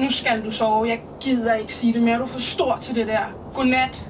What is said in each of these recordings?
Nu skal du sove. Jeg gider ikke sige det mere. Du er for stor til det der. Godnat.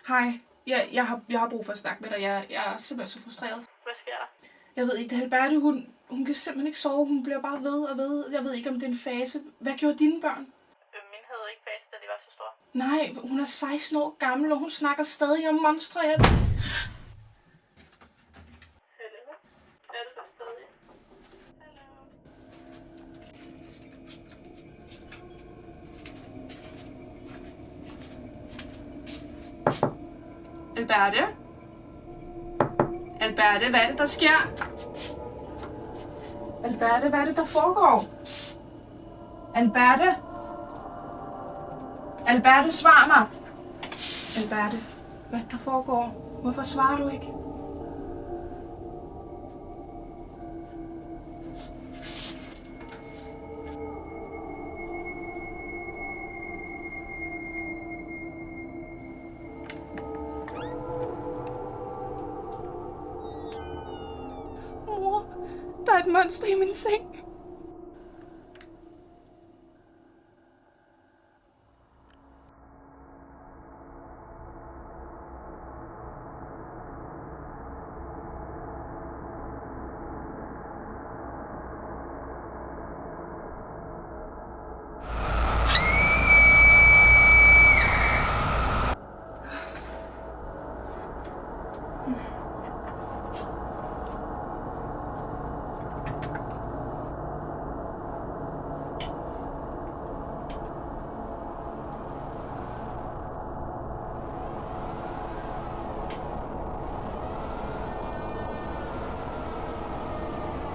Hej. Jeg har brug for at snakke med dig. Jeg er simpelthen så frustreret. Hvad sker der? Jeg ved ikke, det Alberte, hun kan simpelthen ikke sove. Hun bliver bare ved og ved. Jeg ved ikke, om det er en fase. Hvad gjorde dine børn? Min havde ikke fase, da de var så store. Nej, hun er 16 år gammel, og hun snakker stadig om monstre. Helvede. Er det der stadig? Hallo? Alberte? Alberte, hvad er det, der sker? Alberte, hvad er det, der foregår? Alberte? Alberte, svar mig! Alberte, hvad er det, der foregår? Hvorfor svarer du ikke? Mor, der er et monster i min seng.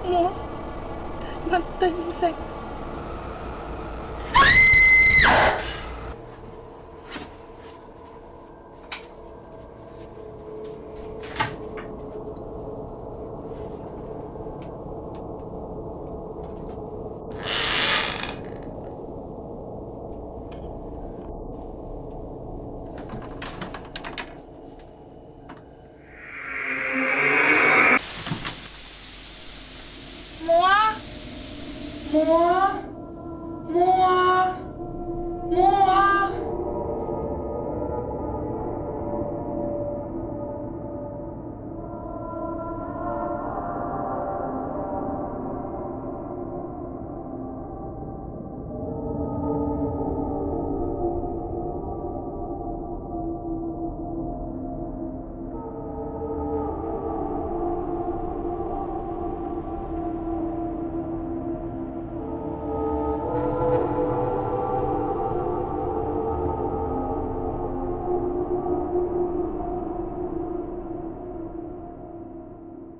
Mor, der er et monster i min seng. Mor! Mor! Mor!